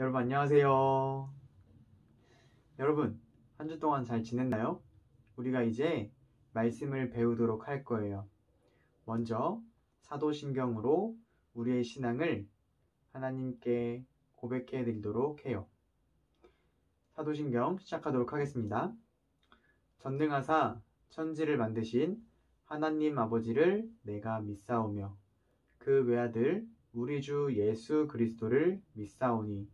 여러분 안녕하세요. 여러분 한 주 동안 잘 지냈나요? 우리가 이제 말씀을 배우도록 할 거예요. 먼저 사도신경으로 우리의 신앙을 하나님께 고백해 드리도록 해요. 사도신경 시작하도록 하겠습니다. 전능하사 천지를 만드신 하나님 아버지를 내가 믿사오며 그 외아들 우리 주 예수 그리스도를 믿사오니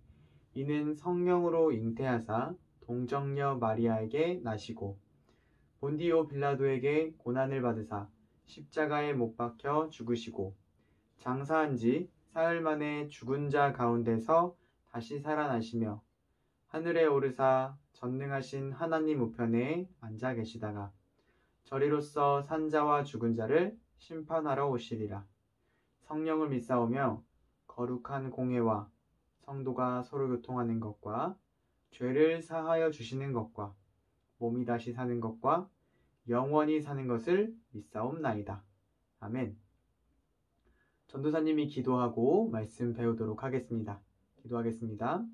이는 성령으로 잉태하사 동정녀 마리아에게 나시고 본디오 빌라도에게 고난을 받으사 십자가에 못 박혀 죽으시고 장사한 지 사흘 만에 죽은 자 가운데서 다시 살아나시며 하늘에 오르사 전능하신 하나님 우편에 앉아 계시다가 저리로서 산 자와 죽은 자를 심판하러 오시리라. 성령을 믿사오며 거룩한 공회와 성도가 서로 교통하는 것과 죄를 사하여 주시는 것과 몸이 다시 사는 것과 영원히 사는 것을 믿사옵나이다. 아멘. 전도사님이 기도하고 말씀 배우도록 하겠습니다. 기도하겠습니다.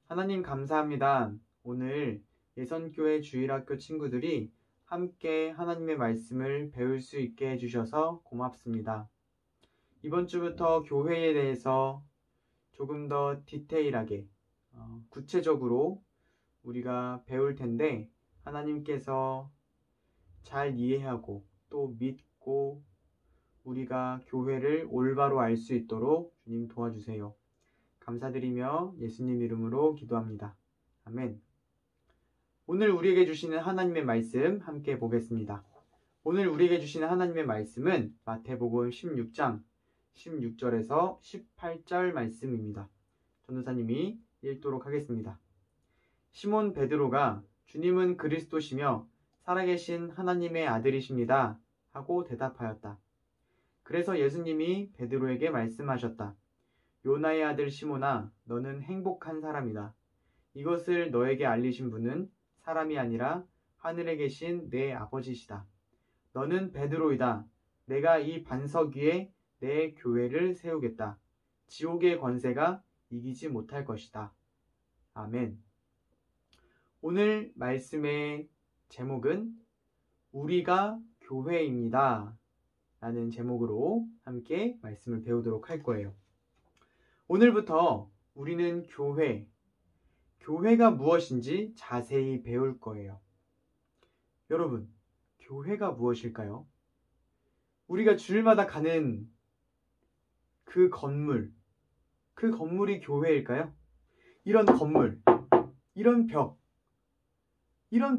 하나님 감사합니다. 오늘 예선교회 주일학교 친구들이 함께 하나님의 말씀을 배울 수 있게 해주셔서 고맙습니다. 이번 주부터 교회에 대해서 조금 더 디테일하게 구체적으로 우리가 배울 텐데 하나님께서 잘 이해하고 또 믿고 우리가 교회를 올바로 알 수 있도록 주님 도와주세요. 감사드리며 예수님 이름으로 기도합니다. 아멘. 오늘 우리에게 주시는 하나님의 말씀 함께 보겠습니다. 오늘 우리에게 주시는 하나님의 말씀은 마태복음 16장 16절에서 18절 말씀입니다. 전도사님이 읽도록 하겠습니다. 시몬 베드로가 주님은 그리스도시며 살아계신 하나님의 아들이십니다 하고 대답하였다. 그래서 예수님이 베드로에게 말씀하셨다. 요나의 아들 시몬아, 너는 행복한 사람이다. 이것을 너에게 알리신 분은 사람이 아니라 하늘에 계신 내 아버지시다. 너는 베드로이다. 내가 이 반석 위에 내 교회를 세우겠다. 지옥의 권세가 이기지 못할 것이다. 아멘. 오늘 말씀의 제목은 우리가 교회입니다 라는 제목으로 함께 말씀을 배우도록 할 거예요. 오늘부터 우리는 교회가 무엇인지 자세히 배울 거예요. 여러분, 교회가 무엇일까요? 우리가 주일마다 가는 그 건물이 교회일까요? 이런 건물, 이런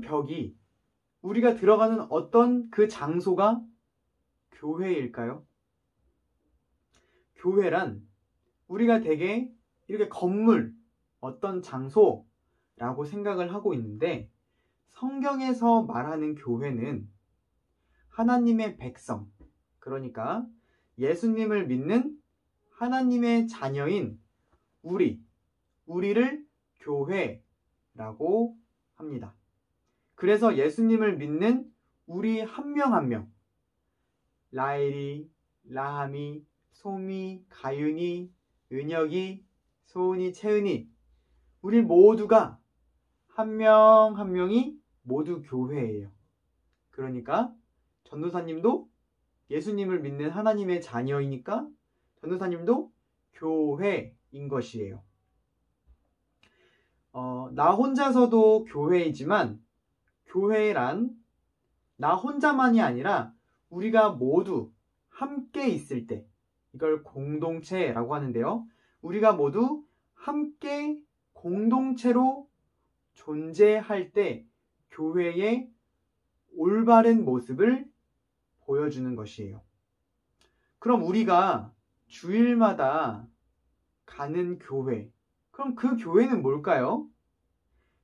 벽이 우리가 들어가는 어떤 그 장소가 교회일까요? 교회란 우리가 되게 이렇게 건물, 어떤 장소라고 생각을 하고 있는데 성경에서 말하는 교회는 하나님의 백성, 그러니까 예수님을 믿는 하나님의 자녀인 우리를 교회라고 합니다. 그래서 예수님을 믿는 우리 한 명 한 명, 라엘이, 라함이, 소미, 가윤이, 은혁이, 소은이, 채은이, 우리 모두가 한 명 한 명이 모두 교회예요. 그러니까 전도사님도 예수님을 믿는 하나님의 자녀이니까 전도사님도 교회인 것이에요. 나 혼자서도 교회이지만 교회란 나 혼자만이 아니라 우리가 모두 함께 있을 때, 이걸 공동체라고 하는데요. 우리가 모두 함께 공동체로 존재할 때 교회의 올바른 모습을 보여주는 것이에요. 그럼 우리가 주일마다 가는 교회, 그럼 그 교회는 뭘까요?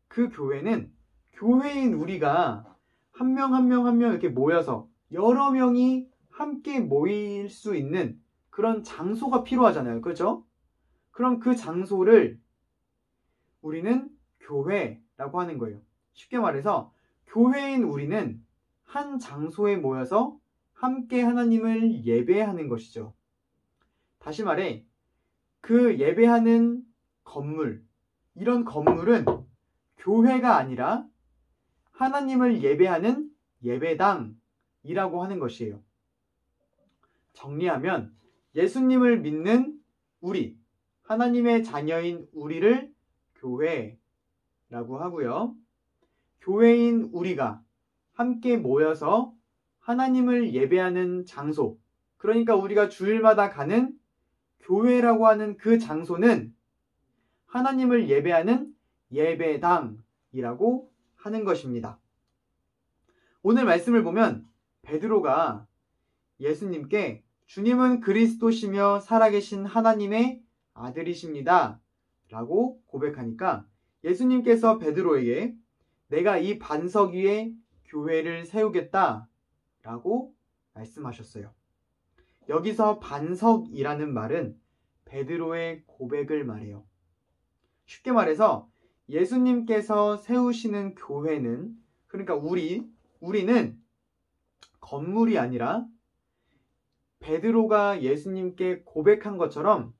그 교회는 교회인 우리가 한 명 한 명 한 명 이렇게 모여서 여러 명이 함께 모일 수 있는 그런 장소가 필요하잖아요. 그렇죠? 그럼 그 장소를 우리는 교회라고 하는 거예요. 쉽게 말해서 교회인 우리는 한 장소에 모여서 함께 하나님을 예배하는 것이죠. 다시 말해 그 예배하는 건물, 이런 건물은 교회가 아니라 하나님을 예배하는 예배당이라고 하는 것이에요. 정리하면 예수님을 믿는 우리, 하나님의 자녀인 우리를 교회라고 하고요. 교회인 우리가 함께 모여서 하나님을 예배하는 장소, 그러니까 우리가 주일마다 가는 교회라고 하는 그 장소는 하나님을 예배하는 예배당이라고 하는 것입니다. 오늘 말씀을 보면 베드로가 예수님께 주님은 그리스도시며 살아계신 하나님의 아들이십니다 라고 고백하니까 예수님께서 베드로에게 내가 이 반석 위에 교회를 세우겠다 라고 말씀하셨어요. 여기서 반석이라는 말은 베드로의 고백을 말해요. 쉽게 말해서 예수님께서 세우시는 교회는, 그러니까 우리는 건물이 아니라 베드로가 예수님께 고백한 것처럼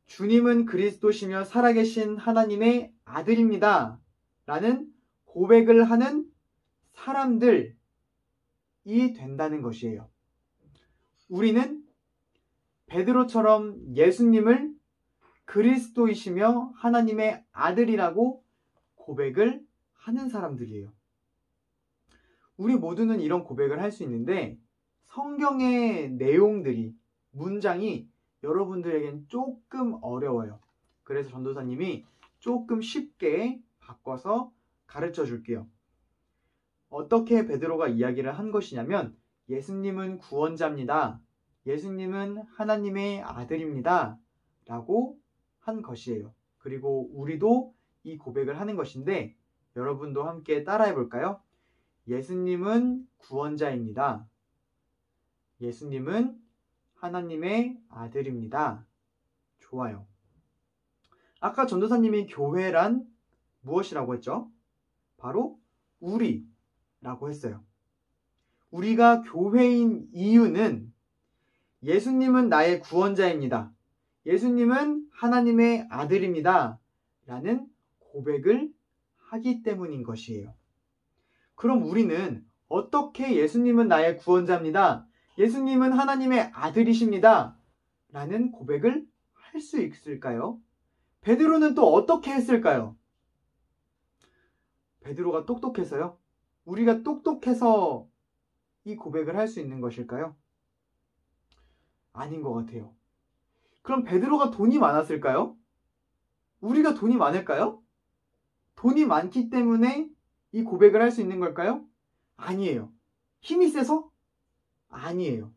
주님은 그리스도시며 살아계신 하나님의 아들입니다 라는 고백을 하는 사람들이 된다는 것이에요. 우리는 베드로처럼 예수님을 그리스도이시며 하나님의 아들이라고 고백을 하는 사람들이에요. 우리 모두는 이런 고백을 할 수 있는데 성경의 내용들이, 문장이 여러분들에겐 조금 어려워요. 그래서 전도사님이 조금 쉽게 바꿔서 가르쳐 줄게요. 어떻게 베드로가 이야기를 한 것이냐면 예수님은 구원자입니다. 예수님은 하나님의 아들입니다. 라고 한 것이에요. 그리고 우리도 이 고백을 하는 것인데 여러분도 함께 따라해 볼까요? 예수님은 구원자입니다. 예수님은 하나님의 아들입니다. 좋아요. 아까 전도사님이 교회란 무엇이라고 했죠? 바로 우리라고 했어요. 우리가 교회인 이유는 예수님은 나의 구원자입니다. 예수님은 하나님의 아들입니다. 라는 고백을 하기 때문인 것이에요. 그럼 우리는 어떻게 예수님은 나의 구원자입니다. 예수님은 하나님의 아들이십니다. 라는 고백을 할 수 있을까요? 베드로는 또 어떻게 했을까요? 베드로가 똑똑해서요? 우리가 똑똑해서 이 고백을 할 수 있는 것일까요? 아닌 것 같아요. 그럼 베드로가 돈이 많았을까요? 우리가 돈이 많을까요? 돈이 많기 때문에 이 고백을 할 수 있는 걸까요? 아니에요. 힘이 세서? 아니에요.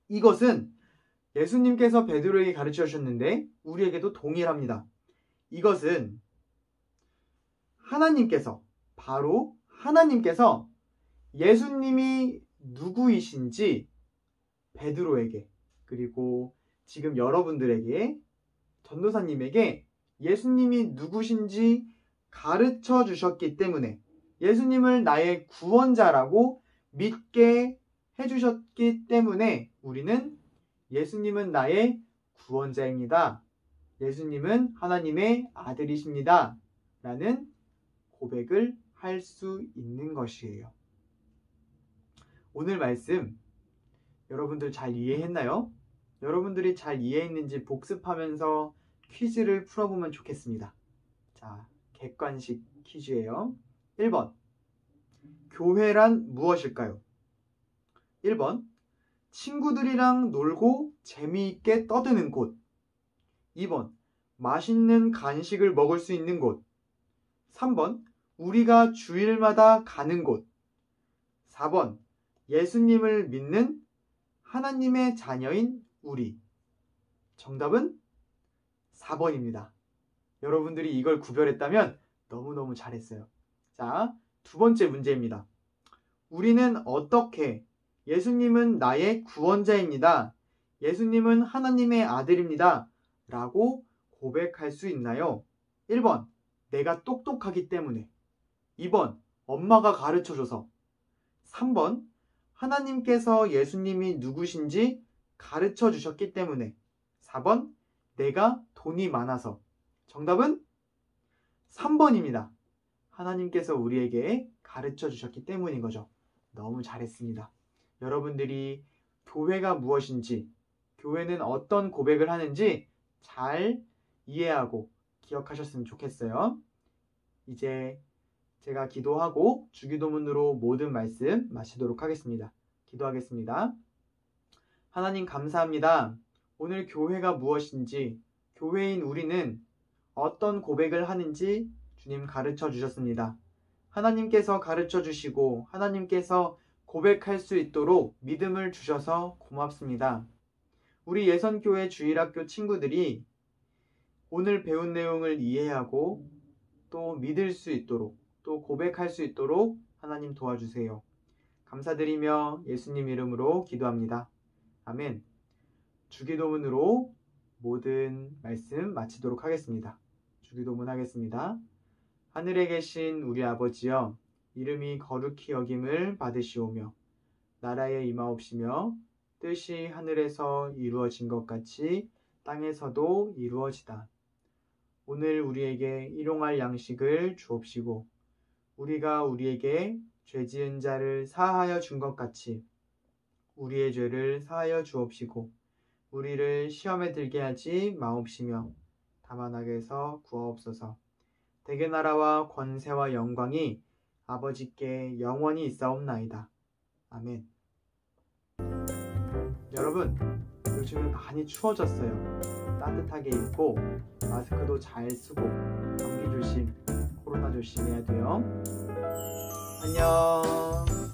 이것은 예수님께서 베드로에게 가르쳐 주셨는데 우리에게도 동일합니다. 이것은 하나님께서, 바로 하나님께서 예수님이 누구이신지 베드로에게, 그리고 지금 여러분들에게, 전도사님에게 예수님이 누구신지 가르쳐 주셨기 때문에, 예수님을 나의 구원자라고 믿게 해주셨기 때문에 우리는 예수님은 나의 구원자입니다. 예수님은 하나님의 아들이십니다. 라는 고백을 할 수 있는 것이에요. 오늘 말씀 여러분들 잘 이해했나요? 여러분들이 잘 이해했는지 복습하면서 퀴즈를 풀어보면 좋겠습니다. 자, 객관식 퀴즈예요. 1번. 교회란 무엇일까요? 1번. 친구들이랑 놀고 재미있게 떠드는 곳. 2번. 맛있는 간식을 먹을 수 있는 곳. 3번. 우리가 주일마다 가는 곳. 4번. 예수님을 믿는 하나님의 자녀인 우리. 정답은 4번입니다. 여러분들이 이걸 구별했다면 너무너무 잘했어요. 자, 두 번째 문제입니다. 우리는 어떻게 예수님은 나의 구원자입니다. 예수님은 하나님의 아들입니다. 라고 고백할 수 있나요? 1번, 내가 똑똑하기 때문에. 2번, 엄마가 가르쳐줘서. 3번, 하나님께서 예수님이 누구신지 가르쳐 주셨기 때문에. 4번, 내가 돈이 많아서. 정답은 3번입니다. 하나님께서 우리에게 가르쳐 주셨기 때문인 거죠. 너무 잘했습니다. 여러분들이 교회가 무엇인지, 교회는 어떤 고백을 하는지 잘 이해하고 기억하셨으면 좋겠어요. 이제 제가 기도하고 주기도문으로 모든 말씀 마치도록 하겠습니다. 기도하겠습니다. 하나님 감사합니다. 오늘 교회가 무엇인지, 교회인 우리는 어떤 고백을 하는지 주님 가르쳐 주셨습니다. 하나님께서 가르쳐 주시고 하나님께서 고백할 수 있도록 믿음을 주셔서 고맙습니다. 우리 예선교회 주일학교 친구들이 오늘 배운 내용을 이해하고 또 믿을 수 있도록 또 고백할 수 있도록 하나님 도와주세요. 감사드리며 예수님 이름으로 기도합니다. 아멘. 주기도문으로 모든 말씀 마치도록 하겠습니다. 주기도문 하겠습니다. 하늘에 계신 우리 아버지여, 이름이 거룩히 여김을 받으시오며 나라에 임하옵시며 뜻이 하늘에서 이루어진 것 같이 땅에서도 이루어지다. 오늘 우리에게 일용할 양식을 주옵시고 우리가 우리에게 죄 지은 자를 사하여 준 것 같이 우리의 죄를 사하여 주옵시고 우리를 시험에 들게 하지 마옵시며 다만 악에서 구하옵소서. 대개 나라와 권세와 영광이 아버지께 영원히 있사옵나이다. 아멘. 여러분, 요즘은 많이 추워졌어요. 따뜻하게 입고 마스크도 잘 쓰고 감기 조심, 코로나 조심해야 돼요. 안녕.